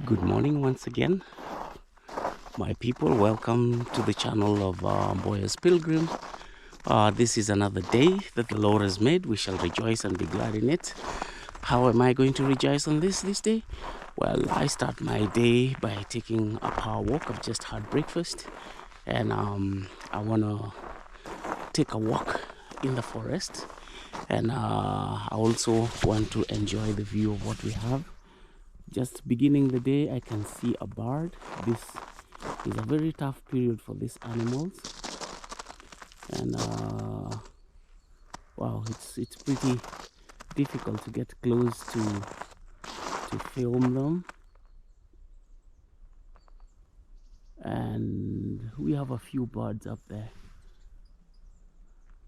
Good morning once again, my people. Welcome to the channel of Boyers Pilgrim. This is another day that the Lord has made. We shall rejoice and be glad in it. How am I going to rejoice on this day? Well, I start my day by taking a power walk. I've just had breakfast, and I want to take a walk in the forest, and I also want to enjoy the view of what we have. Just beginning the day, I can see a bird. This is a very tough period for these animals, and wow, it's pretty difficult to get close to film them. And we have a few birds up there.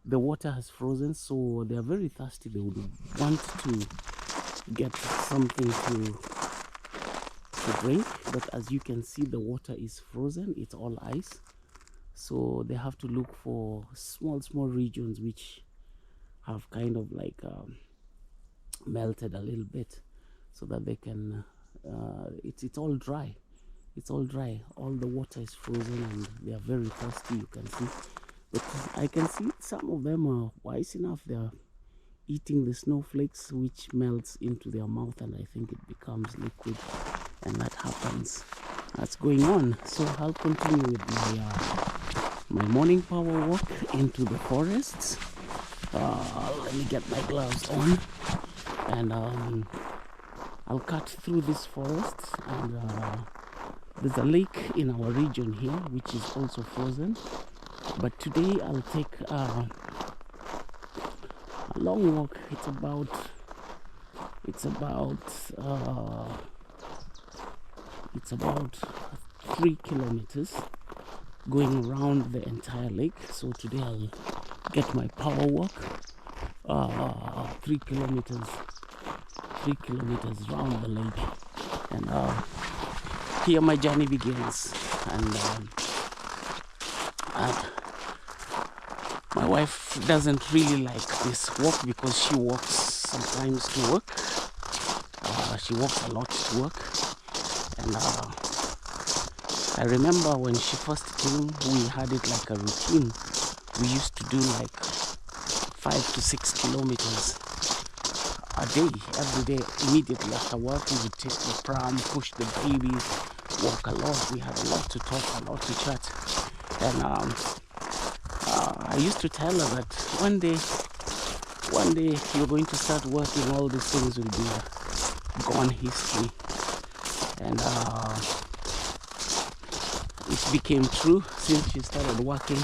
The water has frozen, so they are very thirsty. They would want to get something to drink, but as you can see, the water is frozen. It's all ice, so they have to look for small regions which have kind of like melted a little bit, so that they can it's all dry. It's all dry. All the water is frozen and they are very thirsty, you can see. But I can see some of them are wise enough. They are eating the snowflakes, which melts into their mouth, and I think it becomes liquid, and that happens. That's going on. So I'll continue with my morning power walk into the forests. Let me get my gloves on, and I'll cut through this forest. And there's a lake in our region here which is also frozen, but today I'll take a long walk. It's about 3 kilometers going around the entire lake. So today I'll get my power walk 3 kilometers around the lake, and here my journey begins. And my wife doesn't really like this walk because she walks sometimes to work. She walks a lot to work, and I remember when she first came, we had it like a routine. We used to do like 5 to 6 kilometers a day, every day. Immediately after work, we would take the pram, push the babies, walk a lot. We had a lot to talk, a lot to chat, and I used to tell her that one day you're going to start working, all these things will be gone history. And it became true. Since she started working,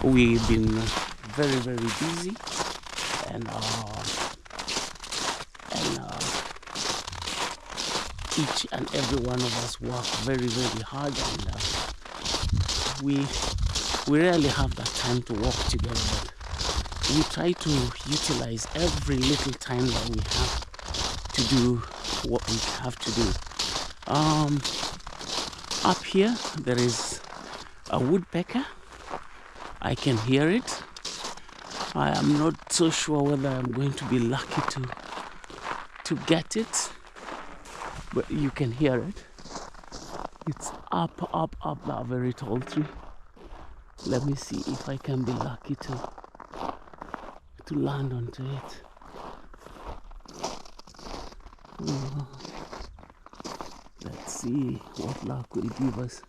we've been very busy, and each and every one of us work very hard, and we rarely have that time to walk together, but we try to utilize every little time that we have to do what we have to do. Up here there is a woodpecker. I can hear it. I am not so sure whether I'm going to be lucky to get it, but you can hear it. It's up that very tall tree. Let me see if I can be lucky to land onto it. Let's see what luck will give us.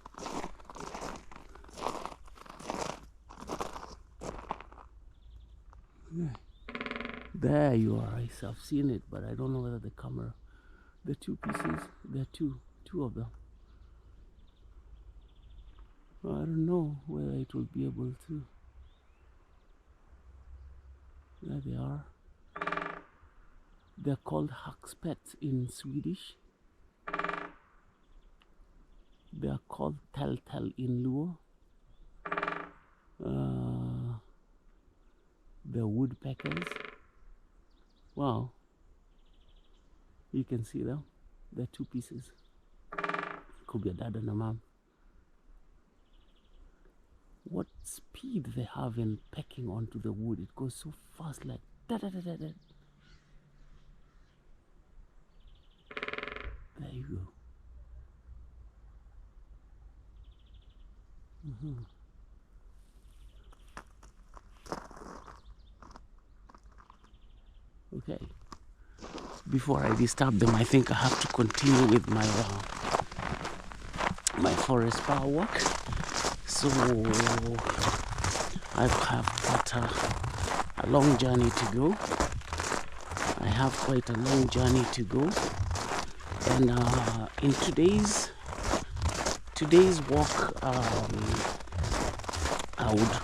There you are. I've seen it, but I don't know whether the camera, the two pieces, there are two of them. I don't know whether it will be able to. There they are. They're called hackspett in Swedish. They are called telltale in Luo. The woodpeckers. Wow. You can see them. They're two pieces. Could be a dad and a mom. What speed they have in pecking onto the wood. It goes so fast, like da da da da da. There you go. Okay. Before I disturb them, I think I have to continue with my forest power walk. So I have got a long journey to go. I have quite a long journey to go, and in today's walk, I would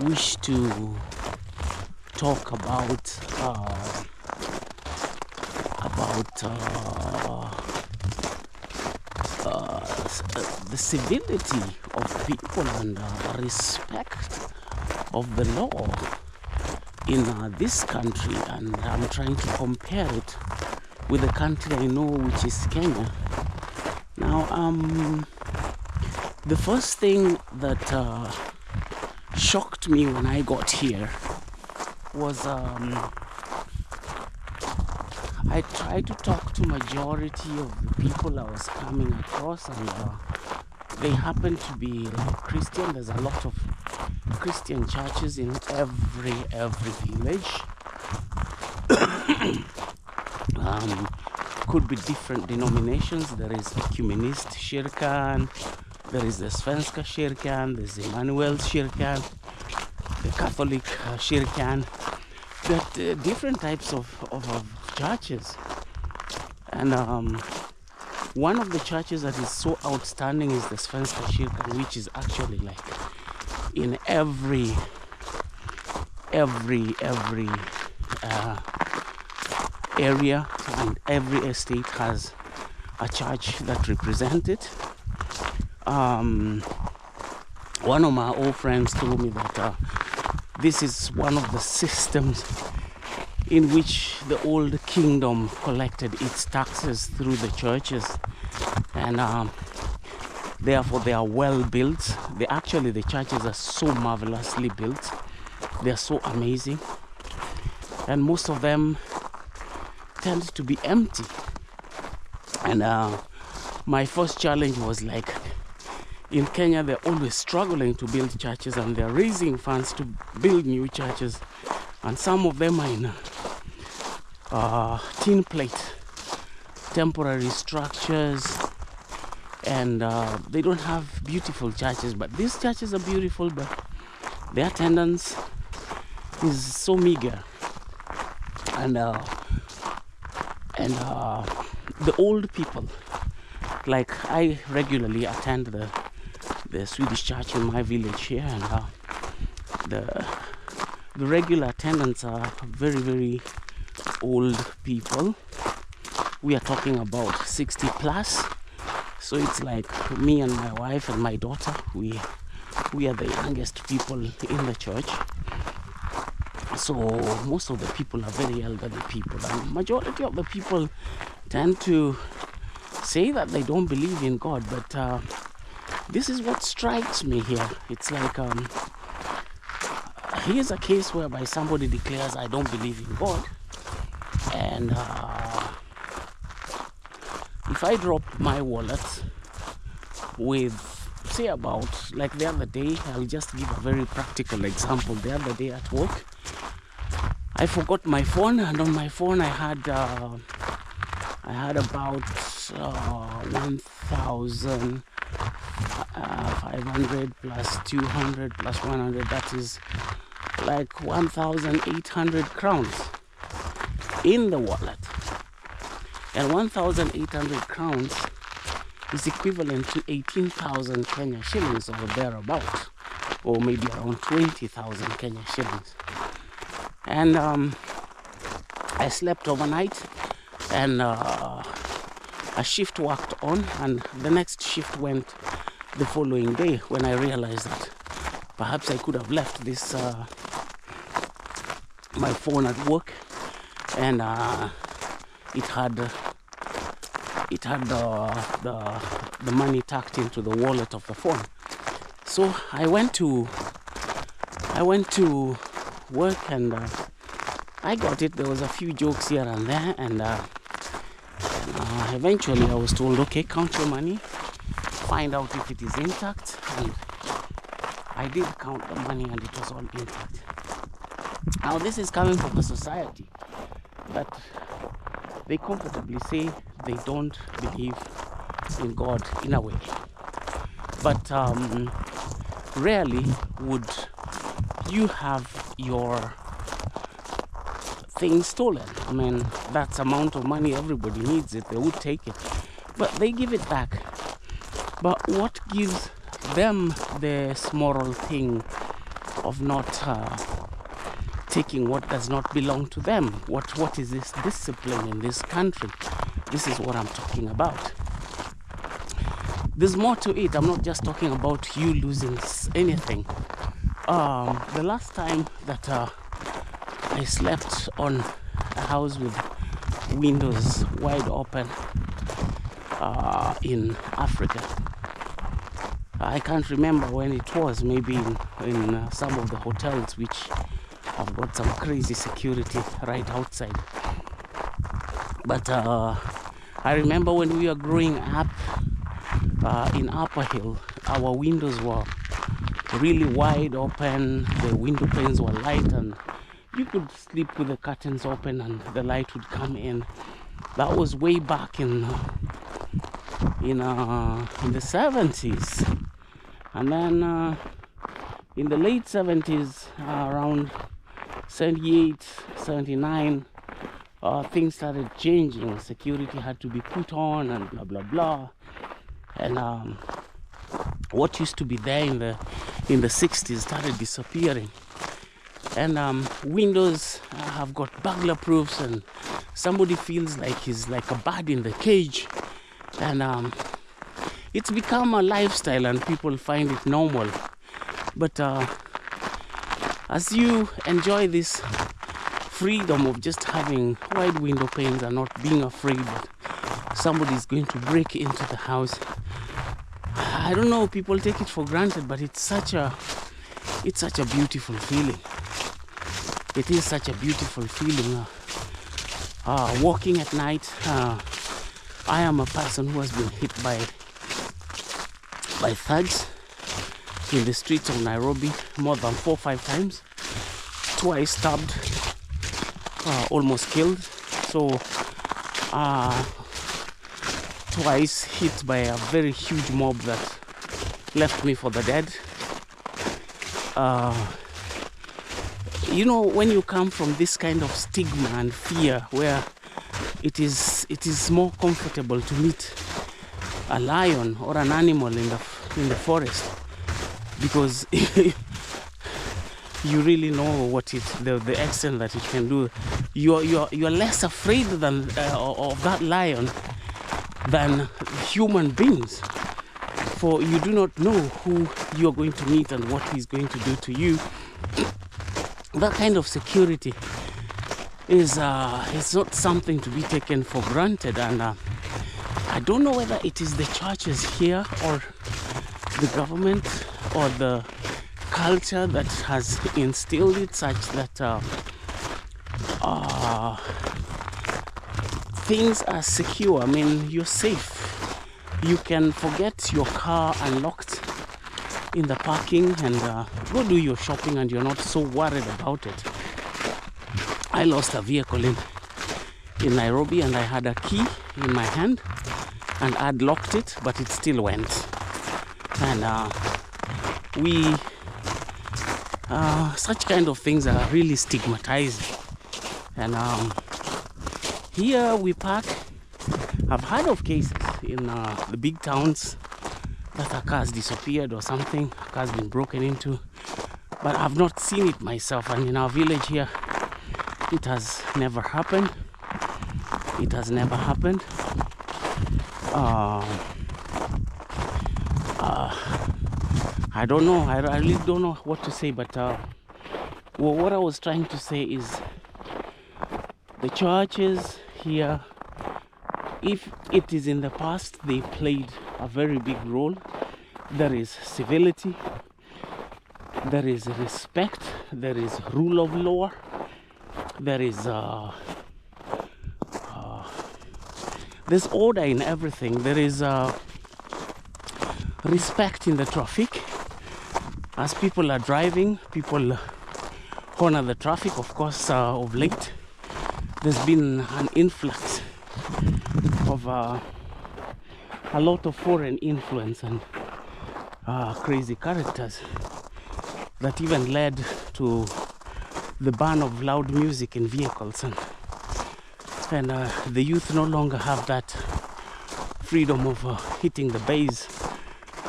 wish to talk about the civility of people and respect of the law in this country, and I'm trying to compare it with the country I know, which is Kenya. Now, the first thing that shocked me when I got here was I tried to talk to majority of the people I was coming across, and they happen to be like Christian. There's a lot of Christian churches in every village. Could be different denominations. There is Ecumenist Shirkan, there is the Svenska Shirkan, there's Emmanuel Shirkan, the Catholic Shirkan. But different types of churches. And one of the churches that is so outstanding is the Svenska Shirkan, which is actually like in every area, and every estate has a church that represents it. One of my old friends told me that this is one of the systems in which the old kingdom collected its taxes through the churches, and therefore they are well built. The churches are so marvelously built. They are so amazing, and most of them tend to be empty. And my first challenge was like, in Kenya they're always struggling to build churches, and they're raising funds to build new churches, and some of them are in tin plate temporary structures, and they don't have beautiful churches. But these churches are beautiful, but the attendance is so meager, and the old people, like I regularly attend the Swedish church in my village here, and the regular attendants are very old people. We are talking about 60 plus. So it's like me and my wife and my daughter, we are the youngest people in the church. So most of the people are very elderly people, and majority of the people tend to say that they don't believe in God. But this is what strikes me here. It's like here's a case whereby somebody declares, I don't believe in God, and if I drop my wallet with, say, about, like the other day, I'll just give a very practical example. The other day at work, I forgot my phone, and on my phone I had about 1,500 plus 200 plus 100. That is like 1,800 crowns in the wallet, and 1,800 crowns is equivalent to 18,000 Kenya shillings or thereabout, or maybe around 20,000 Kenya shillings. And I slept overnight, and a shift worked on, and the next shift went the following day, when I realized that perhaps I could have left this my phone at work, and it had the money tucked into the wallet of the phone. So I went to work, and I got it. There was a few jokes here and there, and eventually I was told, okay, count your money, find out if it is intact, and I did count the money and it was all intact. Now this is coming from a society that they comfortably say they don't believe in God in a way. But rarely would you have your things stolen. I mean, that's amount of money, everybody needs it, they would take it. But they give it back. But what gives them this moral thing of not taking what does not belong to them? What is this discipline in this country? This is what I'm talking about. There's more to it. I'm not just talking about you losing anything. The last time that I slept on a house with windows wide open in Africa, I can't remember when it was. Maybe in some of the hotels which have got some crazy security right outside. But I remember when we were growing up in Upper Hill, our windows were really wide open, the window panes were light, and you could sleep with the curtains open and the light would come in. That was way back in the 70s. And then in the late 70s, around 78, 79, things started changing. Security had to be put on and blah blah blah. And what used to be there in the 60s started disappearing. And windows have got burglar proofs, and somebody feels like he's like a bird in the cage. And it's become a lifestyle and people find it normal. But as you enjoy this freedom of just having wide window panes and not being afraid that somebody's going to break into the house, I don't know, people take it for granted, but it's such a beautiful feeling. It is such a beautiful feeling. Walking at night, I am a person who has been hit by thugs in the streets of Nairobi more than 4 or 5 times. Twice stabbed, almost killed. So twice hit by a very huge mob that left me for the dead. You know, when you come from this kind of stigma and fear, where it is more comfortable to meet a lion or an animal in the forest, because you really know the extent that it can do. You're less afraid than of that lion than human beings, for you do not know who you are going to meet and what he's going to do to you. That kind of security is not something to be taken for granted. And I don't know whether it is the churches here or the government or the culture that has instilled it such that things are secure. I mean, you're safe. You can forget your car unlocked in the parking and go do your shopping, and you're not so worried about it. I lost a vehicle in Nairobi, and I had a key in my hand and I'd locked it, but it still went. And such kind of things are really stigmatizing. And here we park. I've heard of cases in the big towns that a car's disappeared or something, a car's been broken into, but I've not seen it myself. And in our village here, it has never happened. It has never happened. I don't know. I really don't know what to say. But well, what I was trying to say is the churches here, if it is in the past, they played a very big role. There is civility, there is respect, there is rule of law, there is there's order in everything. There is respect in the traffic. As people are driving, people honor the traffic. Of course, of late, there's been an influx of a lot of foreign influence and crazy characters that even led to the ban of loud music in vehicles, and the youth no longer have that freedom of hitting the bass,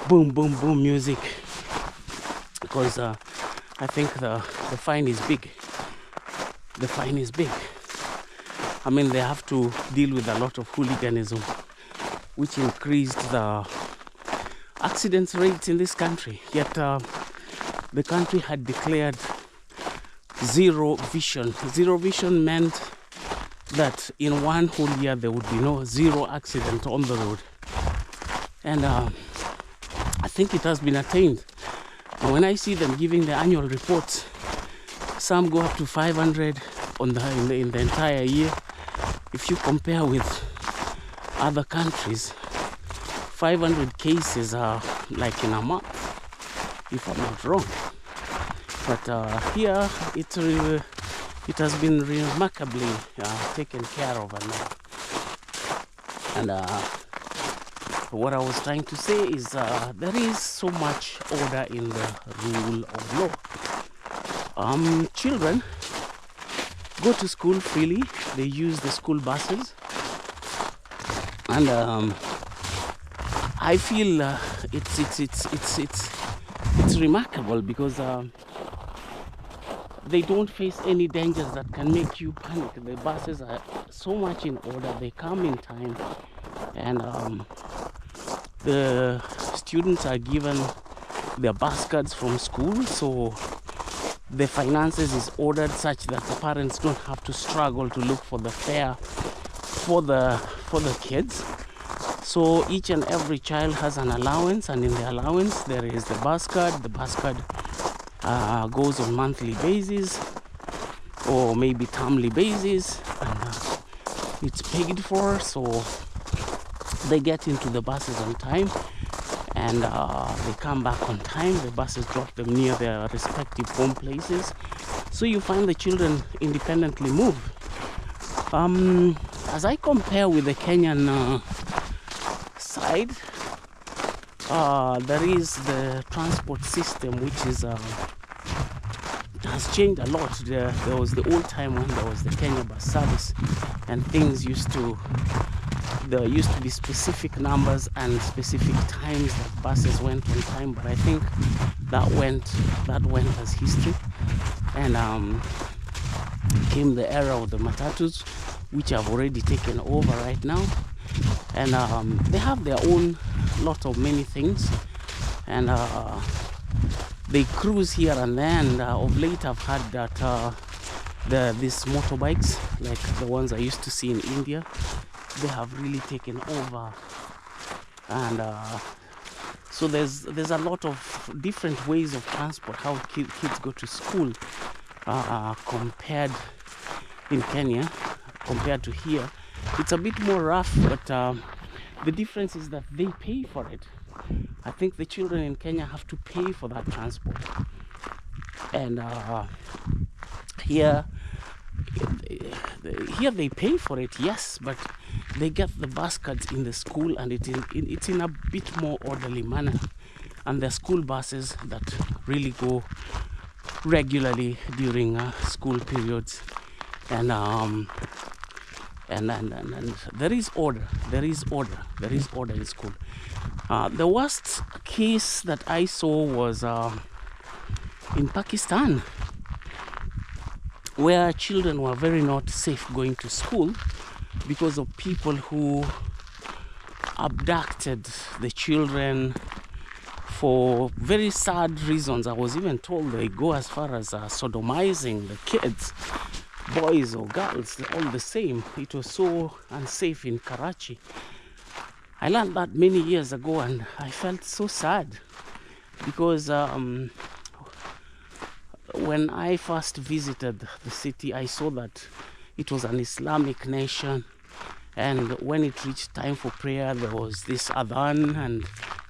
boom boom boom music, because I think the fine is big. The fine is big. I mean, they have to deal with a lot of hooliganism, which increased the accidents rates in this country. Yet the country had declared zero vision. Zero vision meant that in one whole year there would be zero accident on the road, and I think it has been attained. And when I see them giving the annual reports, some go up to 500 in the entire year. If you compare with other countries, 500 cases are like in a month, if I'm not wrong. But here it has been remarkably taken care of. And what I was trying to say is there is so much order in the rule of law. Children go to school freely. They use the school buses, and I feel it's remarkable because they don't face any dangers that can make you panic. The buses are so much in order. They come in time, and the students are given their bus cards from school, so the finances is ordered such that the parents don't have to struggle to look for the fare for the kids. So each and every child has an allowance, and in the allowance there is the bus card. The bus card goes on monthly basis or maybe termly basis, and it's paid for, so they get into the buses on time, and they come back on time. The buses drop them near their respective home places, so you find the children independently move. As I compare with the Kenyan side, there is the transport system, which is has changed a lot. There was the old time when there was the Kenya bus service, and there used to be specific numbers and specific times that buses went on time. But I think that went as history, and came the era of the matatus, which have already taken over right now, and they have their own lot of many things, and they cruise here and there. And of late I've heard that these motorbikes, like the ones I used to see in India, they have really taken over, and so there's a lot of different ways of transport, how kids go to school, compared in Kenya compared to here. It's a bit more rough, but the difference is that they pay for it. I think the children in Kenya have to pay for that transport, and here they pay for it, yes, but they get the bus cards in the school, and it's in a bit more orderly manner. And the school buses that really go regularly during school periods, and there is order in school. The worst case that I saw was in Pakistan, where children were very not safe going to school because of people who abducted the children for very sad reasons. I was even told they go as far as sodomizing the kids, boys or girls, all the same. It was so unsafe in Karachi. I learned that many years ago, and I felt so sad because when I first visited the city, I saw that it was an Islamic nation, and when it reached time for prayer, there was this adhan, and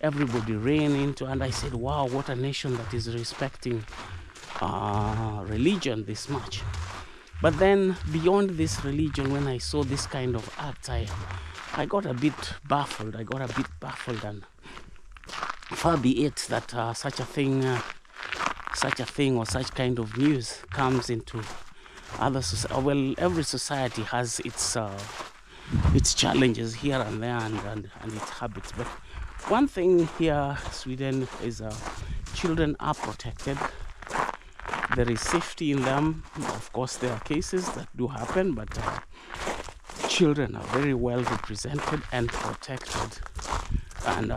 everybody ran into, and I said, wow, what a nation that is respecting religion this much. But then beyond this religion, when I saw this kind of act, I got a bit baffled. And far be it that such a thing or such kind of news comes into other society. Well, every society has its challenges here and there, and its habits. But one thing here, Sweden, is children are protected. There is safety in them. Of course, there are cases that do happen, but children are very well represented and protected. And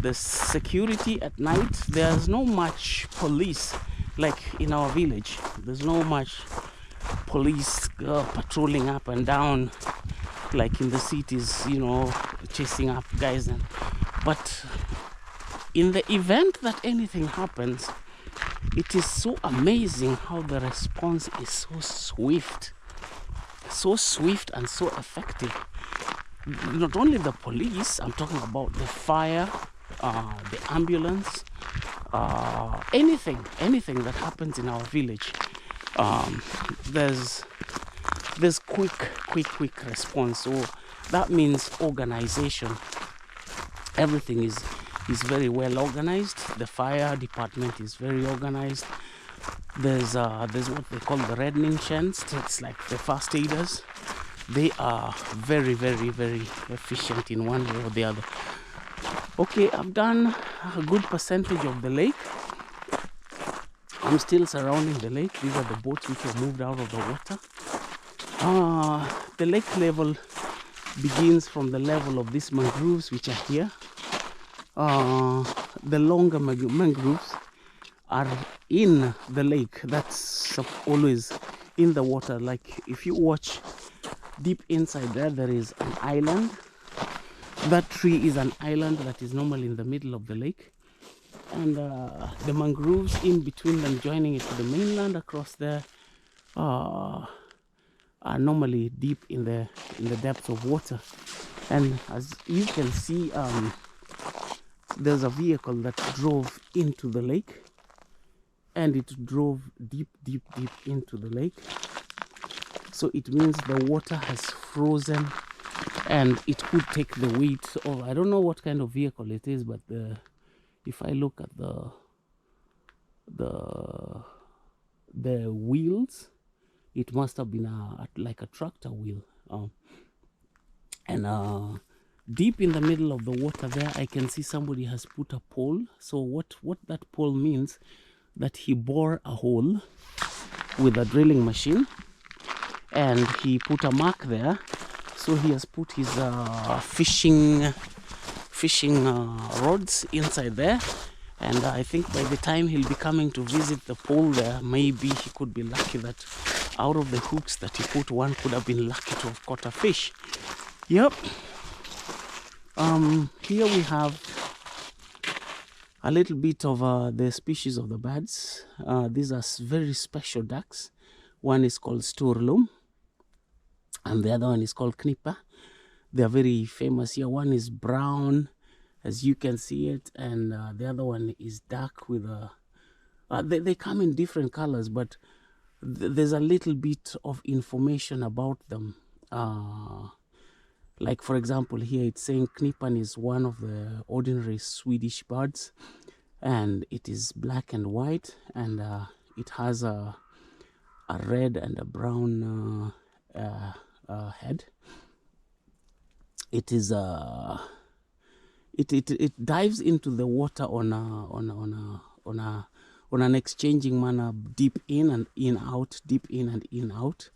the security at night, there's no much police like in our village. There's no much police patrolling up and down like in the cities, you know, chasing up guys. But in the event that anything happens, it is so amazing how the response is so swift and so effective. Not only the police, I'm talking about the fire, the ambulance, anything that happens in our village. There's quick response. So that means organization. Everything is very well organized. The fire department is very organized. There's what they call the Räddningstjänst. It's like the first aiders. They are very efficient in one way or the other. Okay, I've done a good percentage of the lake. I'm still surrounding the lake. These are the boats which have moved out of the water. The lake level begins from the level of these mangroves which are here. The longer mangroves are in the lake. That's always in the water. Like if you watch deep inside there is an island. That tree is an island that is normally in the middle of the lake, and the mangroves in between them, joining it to the mainland across there, are normally deep in the depth of water. And as you can see, there's a vehicle that drove into the lake, and it drove deep into the lake. So it means the water has frozen, and it could take the weight of, I don't know what kind of vehicle it is, but if I look at the wheels, it must have been like a tractor wheel. And deep in the middle of the water there, I can see somebody has put a pole. So what that pole means, that he bore a hole with a drilling machine, and he put a mark there. So he has put his fishing rods inside there, and I think by the time he'll be coming to visit the pole there, maybe he could be lucky that out of the hooks that he put, one could have been lucky to have caught a fish. Yep. Here we have a little bit of the species of the birds. These are very special ducks. One is called Stroll, and the other one is called Knippa. They are very famous here. One is brown, as you can see it, and the other one is dark with a... they come in different colors, but there's a little bit of information about them. Like, for example, here it's saying Knippan is one of the ordinary Swedish birds, and it is black and white, and it has a red and a brown head. It is it dives into the water on an exchanging manner, deep in and in out, deep in and in out.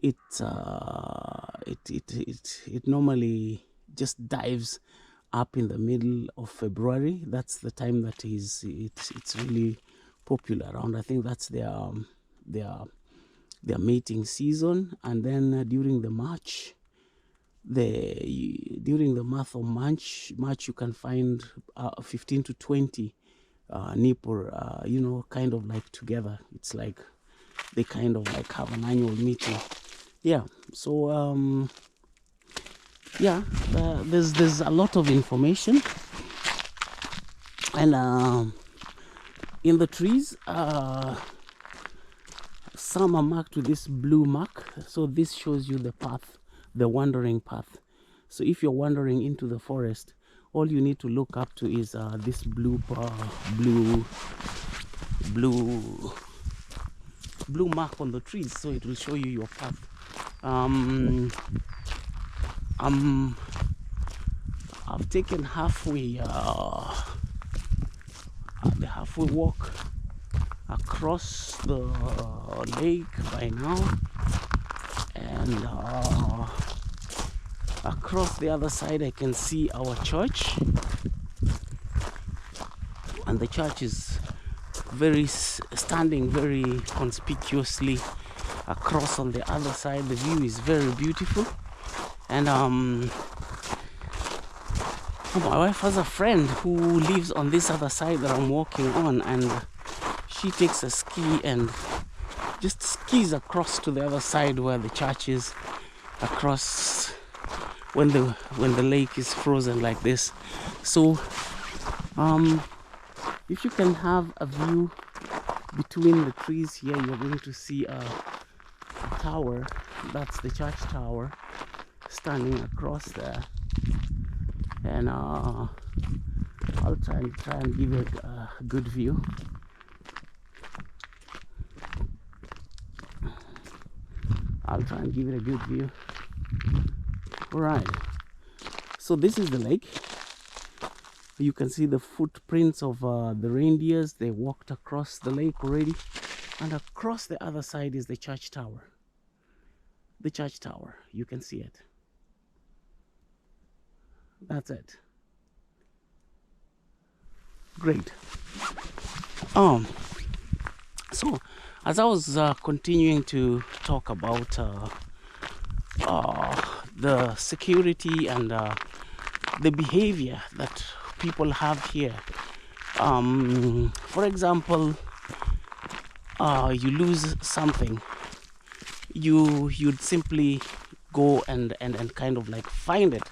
It normally just dives up in the middle of February. That's the time that it's really popular around. I think that's their mating season. And then during the month of March, you can find 15 to 20 nipper, kind of like together. It's like they kind of like have an annual meeting. Yeah, so there's a lot of information. And in the trees, some are marked with this blue mark, so this shows you the path, the wandering path. So if you're wandering into the forest, all you need to look up to is this blue mark on the trees, so it will show you your path. I've taken the halfway walk across the lake by now, and across the other side I can see our church, and the church is standing very conspicuously across on the other side. The view is very beautiful. And my wife has a friend who lives on this other side that I'm walking on, and she takes a ski and just skis across to the other side where the church is, across when the lake is frozen like this. So if you can have a view between the trees here, you're going to see a tower. That's the church tower standing across there. And I'll try and give it a good view. All right, so this is the lake. You can see the footprints of the reindeers. They walked across the lake already, and across the other side is the church tower. The church tower, you can see it. That's it. Great. So as I was continuing to talk about the security and the behavior that people have here, for example, you lose something, you'd simply go and kind of like find it.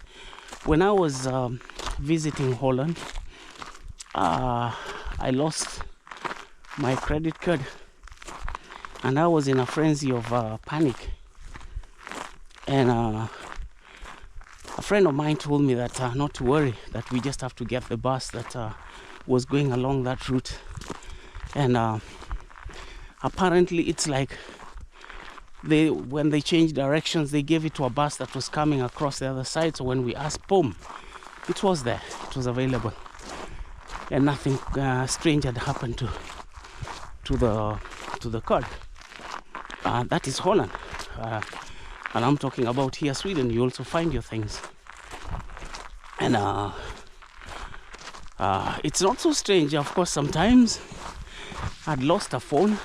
When I was visiting Holland, I lost my credit card, and I was in a frenzy of panic. And a friend of mine told me that not to worry, that we just have to get the bus that was going along that route. And apparently it's like when they changed directions, they gave it to a bus that was coming across the other side. So when we asked, boom, it was there, it was available, and nothing strange had happened to the card. That is Holland, and I'm talking about here, Sweden. You also find your things, and it's not so strange. Of course, sometimes I'd lost a phone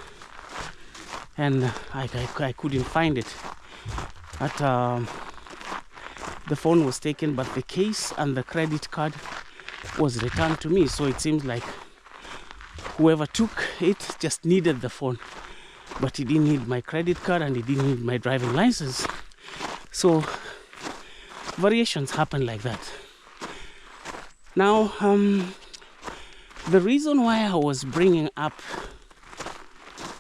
and I couldn't find it, but the phone was taken, but the case and the credit card was returned to me. So it seems like whoever took it just needed the phone, but he didn't need my credit card and he didn't need my driving license. So variations happen like that. Now the reason why I was bringing up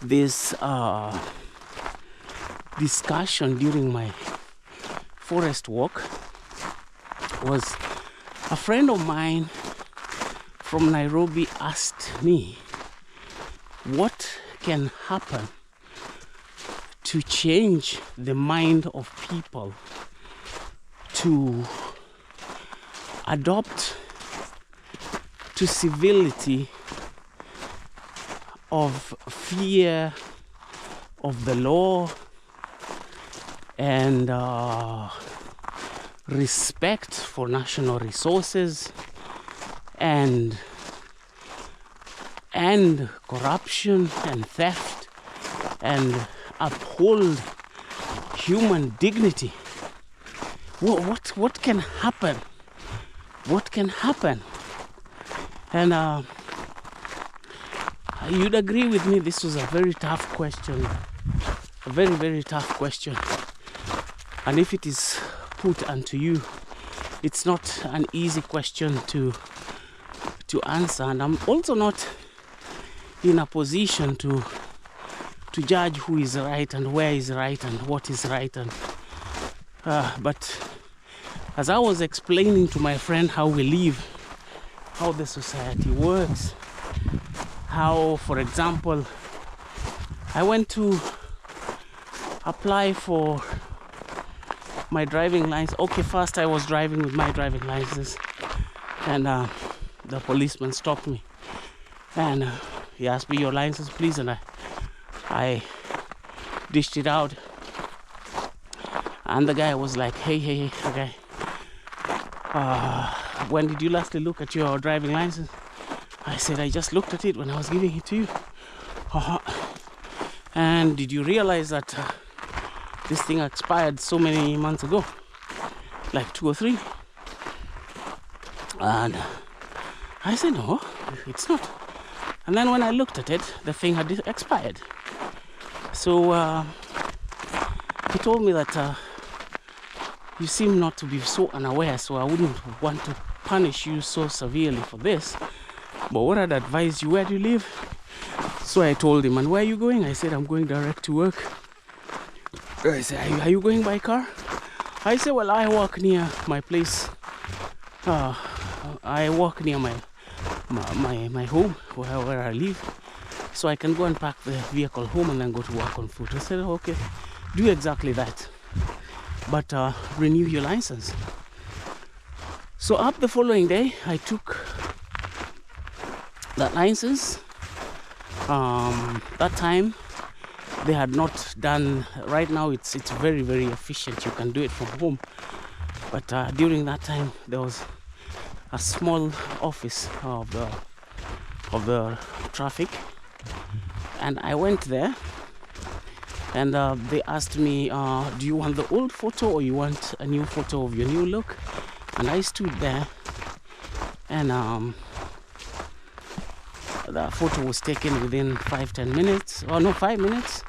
this discussion during my forest walk was a friend of mine from Nairobi asked me what can happen to change the mind of people to adopt to civility of fear of the law and respect for national resources and corruption and theft, and uphold human dignity. What can happen? What can happen? And you'd agree with me, this was a very tough question, a very, very tough question. And if it is put unto you, it's not an easy question to answer, and I'm also not in a position to judge who is right and where is right and what is right. And but as I was explaining to my friend how we live, how the society works, how, for example, I went to apply for my driving license. Okay, first I was driving with my driving license, and the policeman stopped me, and he asked me, "Your license, please," and I dished it out, and the guy was like, hey, okay, when did you lastly look at your driving license? I said, I just looked at it when I was giving it to you. And did you realize that this thing expired so many months ago, like 2 or 3? And I said, no, it's not. And then when I looked at it, the thing had expired. So he told me that you seem not to be so unaware, so I wouldn't want to punish you so severely for this, but what I'd advise you, where do you live? So I told him, and where are you going? I said, I'm going direct to work. I said, are you going by car? I said, well, I walk near my place. I walk near my home, where I live, so I can go and park the vehicle home and then go to work on foot. I said, okay, do exactly that, but renew your license. So up the following day, I took that license. That time they had not done. Right now it's very, very efficient. You can do it from home, but during that time there was a small office of the traffic, and I went there, and they asked me, do you want the old photo or you want a new photo of your new look? And I stood there, and the photo was taken within 5-10 minutes, or no, 5 minutes,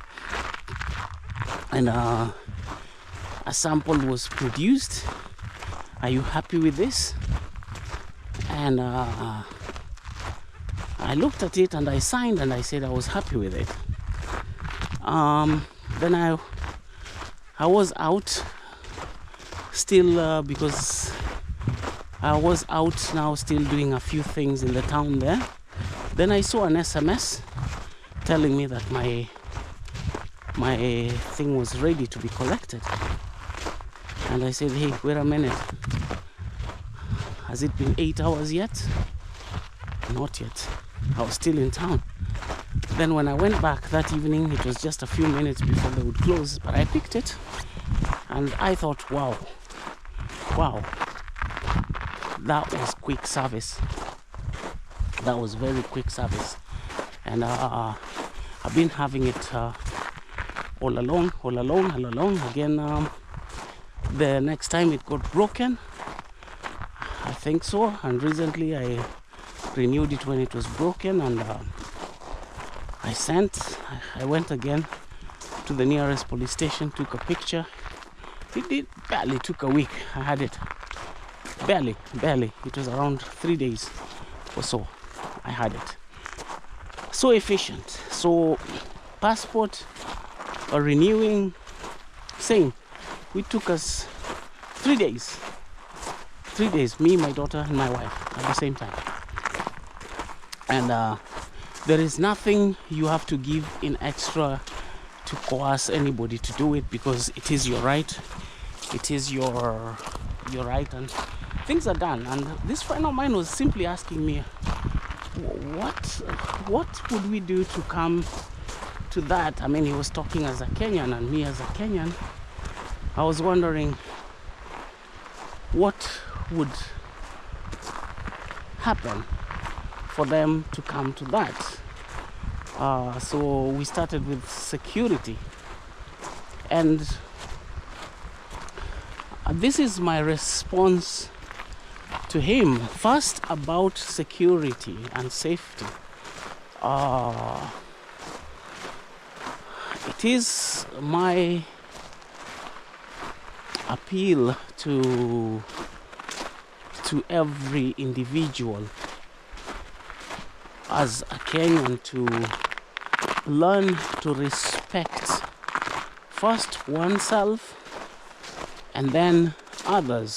and a sample was produced. Are you happy with this? And I looked at it and I signed and I said I was happy with it. Then I was out still, because I was out now still doing a few things in the town there. Then I saw an SMS telling me that my thing was ready to be collected. And I said, hey, wait a minute. Has it been 8 hours yet? Not yet. I was still in town. Then when I went back that evening, it was just a few minutes before they would close, but I picked it and I thought, wow, that was quick service. That was very quick service. And I've been having it all along. Again, the next time it got broken, I think so, and recently I renewed it when it was broken, and I went again to the nearest police station, took a picture. It barely took a week. I had it. Barely. It was around 3 days or so. I had it. So efficient. So passport or renewing, same. It took us 3 days. 3 days, me, my daughter, and my wife at the same time. And there is nothing you have to give in extra to coerce anybody to do it, because it is your right. It is your right, and things are done. And this friend of mine was simply asking me, what would we do to come to that? I mean, he was talking as a Kenyan, and me as a Kenyan, I was wondering what would happen for them to come to that. So we started with security, and this is my response to him. First, about security and safety. It is my appeal to every individual as a Kenyan to learn to respect first oneself and then others.